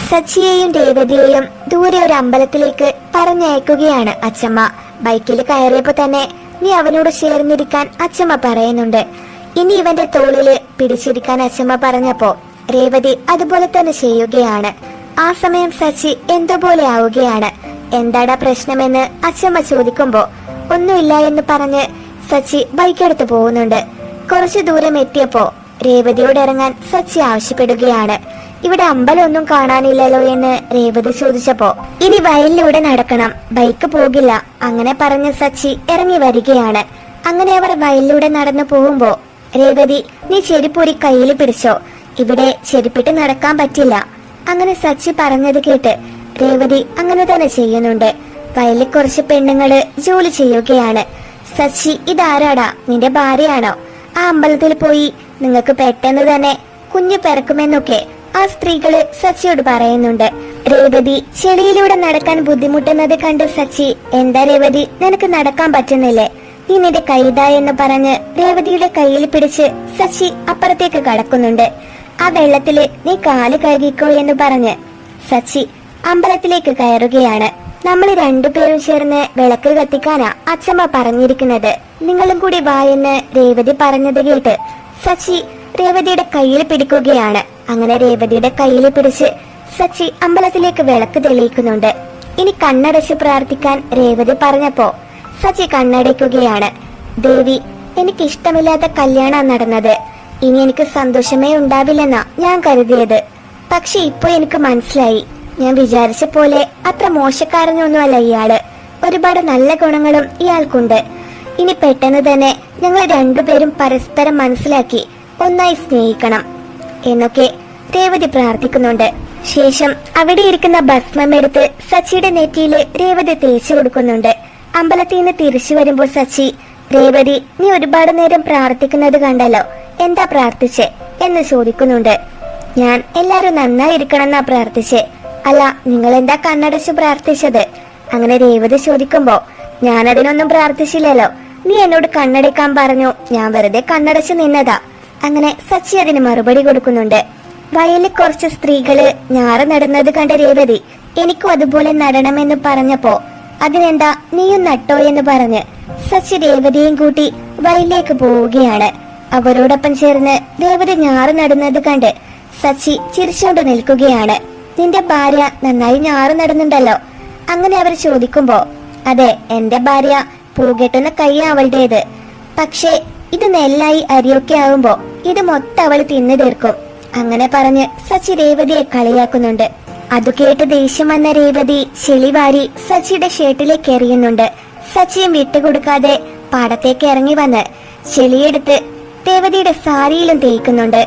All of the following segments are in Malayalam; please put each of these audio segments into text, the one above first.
സച്ചിയെയും രേവതിയെയും ദൂരെ ഒരു അമ്പലത്തിലേക്ക് പറഞ്ഞയക്കുകയാണ് അച്ഛമ്മ. ബൈക്കിൽ കയറിയപ്പോ തന്നെ നീ അവനോട് ചേർന്നിരിക്കാൻ അച്ഛമ്മ പറയുന്നുണ്ട്. ഇനി ഇവന്റെ തോളില് പിടിച്ചിരിക്കാൻ അച്ഛമ്മ പറഞ്ഞപ്പോ രേവതി അതുപോലെ തന്നെ ചെയ്യുകയാണ്. ആ സമയം സച്ചി എന്തോ പോലെ ആവുകയാണ്. എന്താടാ പ്രശ്നമെന്ന് അച്ഛമ്മ ചോദിക്കുമ്പോ ഒന്നുമില്ല എന്ന് പറഞ്ഞ് സച്ചി ബൈക്കെടുത്ത് പോകുന്നുണ്ട്. കുറച്ചു ദൂരം എത്തിയപ്പോ രേവതിയോട് ഇറങ്ങാൻ സച്ചി ആവശ്യപ്പെടുകയാണ്. ഇവിടെ അമ്പലമൊന്നും കാണാനില്ലല്ലോ എന്ന് രേവതി ചോദിച്ചപ്പോ ഇനി വയലിലൂടെ നടക്കണം, ബൈക്ക് പോകില്ല, അങ്ങനെ പറഞ്ഞ് സച്ചി ഇറങ്ങി വരികയാണ്. അങ്ങനെ അവർ വയലിലൂടെ നടന്നു പോകുമ്പോ രേവതി നീ ചെരുപ്പൂരി കയ്യിൽ പിടിച്ചോ, ഇവിടെ ചെരുപ്പിട്ട് നടക്കാൻ പറ്റില്ല. അങ്ങനെ സച്ചി പറഞ്ഞത് കേട്ട് രേവതി അങ്ങനെ തന്നെ ചെയ്യുന്നുണ്ട്. വയലിൽ കുറച്ച് പെണ്ണുങ്ങള് ജോലി ചെയ്യുകയാണ്. സച്ചി ഇതാരാടാ, നിന്റെ ഭാര്യയാണോ? ആ അമ്പലത്തിൽ പോയി നിങ്ങൾക്ക് പെട്ടെന്ന് തന്നെ കുഞ്ഞു പിറക്കുമെന്നൊക്കെ ആ സ്ത്രീകള് സച്ചിയോട് പറയുന്നുണ്ട്. രേവതി ചെളിയിലൂടെ നടക്കാൻ ബുദ്ധിമുട്ടുന്നത് കണ്ട് സച്ചി എന്താ രേവതി നിനക്ക് നടക്കാൻ പറ്റുന്നില്ലേ, നീ നിന്റെ കൈതാ എന്ന് പറഞ്ഞ് രേവതിയുടെ കയ്യിൽ പിടിച്ച് സച്ചി അപ്പുറത്തേക്ക് കടക്കുന്നുണ്ട്. ആ വെള്ളത്തില് നീ കാല് കഴുകിക്കോ എന്ന് പറഞ്ഞ് സച്ചി അമ്പലത്തിലേക്ക് കയറുകയാണ്. നമ്മൾ രണ്ടുപേരും ചേർന്ന് വിളക്ക് കത്തിക്കാനാ അച്ഛമ്മ പറഞ്ഞിരിക്കുന്നത്, നിങ്ങളും കൂടി വാ എന്ന് രേവതി പറഞ്ഞത് കേട്ട് സച്ചി രേവതിയുടെ കയ്യിൽ പിടിക്കുകയാണ്. അങ്ങനെ രേവതിയുടെ കയ്യിൽ പിടിച്ച് സച്ചി അമ്പലത്തിലേക്ക് വിളക്ക് തെളിയിക്കുന്നുണ്ട്. ഇനി കണ്ണടച്ച് പ്രാർത്ഥിക്കാൻ രേവതി പറഞ്ഞപ്പോ സച്ചി കണ്ണടയ്ക്കുകയാണ്. ദേവി, എനിക്ക് ഇഷ്ടമില്ലാത്ത കല്യാണം നടന്നത്, ഇനി എനിക്ക് സന്തോഷമേ ഉണ്ടാവില്ലെന്നാ ഞാൻ കരുതിയത്. പക്ഷെ ഇപ്പൊ എനിക്ക് മനസ്സിലായി, ഞാൻ വിചാരിച്ച പോലെ അത്ര മോശക്കാരനൊന്നുമല്ല ഇയാള്, ഒരുപാട് നല്ല ഗുണങ്ങളും ഇയാൾക്കുണ്ട്. ഇനി പെട്ടെന്ന് തന്നെ ഞങ്ങൾ രണ്ടുപേരും പരസ്പരം മനസ്സിലാക്കി ഒന്നായി സ്നേഹിക്കണം എന്നൊക്കെ രേവതി പ്രാർത്ഥിക്കുന്നുണ്ട്. ശേഷം അവിടെ ഇരിക്കുന്ന ഭസ്മം എടുത്ത് സച്ചിയുടെ നെറ്റിയില് രേവതി തേച്ചു കൊടുക്കുന്നുണ്ട്. അമ്പലത്തിൽ നിന്ന് തിരിച്ചു വരുമ്പോൾ സച്ചി രേവതി നീ ഒരുപാട് നേരം പ്രാർത്ഥിക്കുന്നത് കണ്ടല്ലോ, എന്താ പ്രാർത്ഥിച്ചേ എന്ന് ചോദിക്കുന്നുണ്ട്. ഞാൻ എല്ലാരും നന്നായിരിക്കണം എന്നാ പ്രാർത്ഥിച്ചേ, അല്ല നിങ്ങൾ എന്താ കണ്ണടച്ച് പ്രാർത്ഥിച്ചത്? അങ്ങനെ രേവതി ചോദിക്കുമ്പോ ഞാൻ അതിനൊന്നും പ്രാർത്ഥിച്ചില്ലല്ലോ, നീ എന്നോട് കണ്ണടയ്ക്കാൻ പറഞ്ഞു, ഞാൻ വെറുതെ കണ്ണടച്ചു നിന്നതാ. അങ്ങനെ സച്ചി അതിന് മറുപടി കൊടുക്കുന്നുണ്ട്. വയലിൽ കുറച്ച് സ്ത്രീകള് ഞാറ് നടുന്നത് കണ്ട രേവതി എനിക്കും അതുപോലെ നടണമെന്ന് പറഞ്ഞപ്പോ അതിനെന്താ നീയും നട്ടോ എന്ന് പറഞ്ഞ് സച്ചി രേവതിയും കൂട്ടി വയലിലേക്ക് പോവുകയാണ്. അവരോടൊപ്പം ചേർന്ന് രേവതി ഞാറ് നടുന്നത് കണ്ട് സച്ചി ചിരിച്ചുകൊണ്ട് നിൽക്കുകയാണ്. നിന്റെ ഭാര്യ നന്നായി ഞാറ് നടുന്നുണ്ടല്ലോ. അങ്ങനെ അവർ ചോദിക്കുമ്പോ അതെ, എന്റെ ഭാര്യ പൂകെട്ടുന്ന കൈ അവളുടേത്, പക്ഷേ ഇത് നെല്ലായി അരിയൊക്കെ ആവുമ്പോ ഇത് മൊത്തം അവൾ തിന്നു തീർക്കും. അങ്ങനെ പറഞ്ഞ് സച്ചി രേവതിയെ കളിയാക്കുന്നുണ്ട്. അതു കേട്ട് ദേഷ്യം വന്ന രേവതി ചെളിവാരി സച്ചിയുടെ ഷർട്ടിലേക്ക് എറിയുന്നുണ്ട്. സച്ചിയും വിട്ടുകൊടുക്കാതെ പാടത്തേക്ക് ഇറങ്ങി വന്ന് ചെളിയെടുത്ത് രേവതിയുടെ സാരിയിലും തേക്കുന്നുണ്ട്.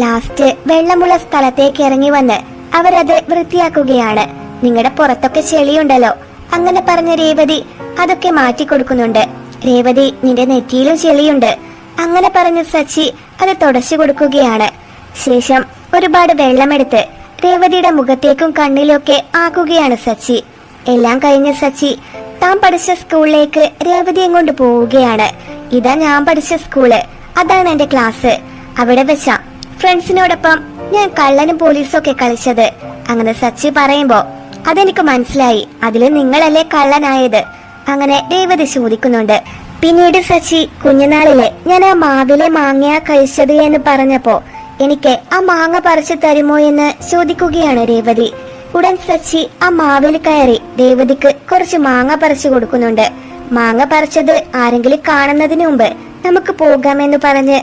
ലാസ്റ്റ് വെള്ളമുള്ള സ്ഥലത്തേക്ക് ഇറങ്ങി വന്ന് അവരത് വൃത്തിയാക്കുകയാണ്. നിങ്ങളുടെ പുറത്തൊക്കെ ചെളിയുണ്ടല്ലോ, അങ്ങനെ പറഞ്ഞ രേവതി അതൊക്കെ മാറ്റിക്കൊടുക്കുന്നുണ്ട്. രേവതി നിന്റെ നെറ്റിയിലും ചെളിയുണ്ട്, അങ്ങനെ പറഞ്ഞ സച്ചി അത് തുടച്ചു കൊടുക്കുകയാണ്. ശേഷം ഒരുപാട് വെള്ളമെടുത്ത് രേവതിയുടെ മുഖത്തേക്കും കണ്ണിലൊക്കെ ആക്കുകയാണ് സച്ചി. എല്ലാം കഴിഞ്ഞ സച്ചി താൻ പഠിച്ച സ്കൂളിലേക്ക് രേവതിയും കൊണ്ട് പോവുകയാണ്. ഇതാ ഞാൻ പഠിച്ച സ്കൂള്, അതാണ് എന്റെ ക്ലാസ്, അവിടെ വെച്ചാ ഫ്രണ്ട്സിനോടൊപ്പം ഞാൻ കള്ളനും പോലീസൊക്കെ കളിച്ചത്. അങ്ങനെ സച്ചി പറയുമ്പോ അതെനിക്ക് മനസ്സിലായി, അതില് നിങ്ങളല്ലേ കള്ളനായത്? അങ്ങനെ രേവതി ചോദിക്കുന്നുണ്ട്. പിന്നീട് സച്ചി കുഞ്ഞുനാളിലെ ഞാൻ ആ മാവിലെ മാങ്ങയാ കഴിച്ചത് എന്ന് പറഞ്ഞപ്പോ എനിക്ക് ആ മാങ്ങ പറിച്ചു തരുമോ എന്ന് ചോദിക്കുകയാണ് രേവതി. ഉടൻ സച്ചി ആ മാവിൽ കയറി രേവതിക്ക് കുറച്ച് മാങ്ങ പറിച്ചു കൊടുക്കുന്നുണ്ട്. മാങ്ങ പറിച്ചത് ആരെങ്കിലും കാണുന്നതിന് മുമ്പ് നമുക്ക് പോകാമെന്ന് പറഞ്ഞ്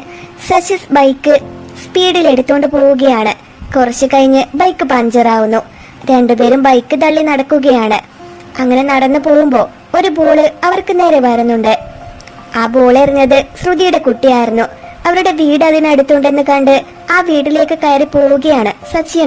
സച്ചി ബൈക്ക് സ്പീഡിൽ എടുത്തോണ്ട് പോവുകയാണ്. കുറച്ചു കഴിഞ്ഞ് ബൈക്ക് പഞ്ചറാവുന്നു. രണ്ടുപേരും ബൈക്ക് തള്ളി നടക്കുകയാണ്. അങ്ങനെ നടന്നു പോകുമ്പോ ഒരു ബോള് അവർക്ക് നേരെ വരുന്നുണ്ട്. ആ ബോൾ എറിഞ്ഞത് ശ്രുതിയുടെ കുട്ടിയായിരുന്നു. അവരുടെ വീട് അതിനടുത്തുണ്ടെന്ന് കണ്ട് ആ വീട്ടിലേക്ക് കയറി പോവുകയാണ് സച്ചി.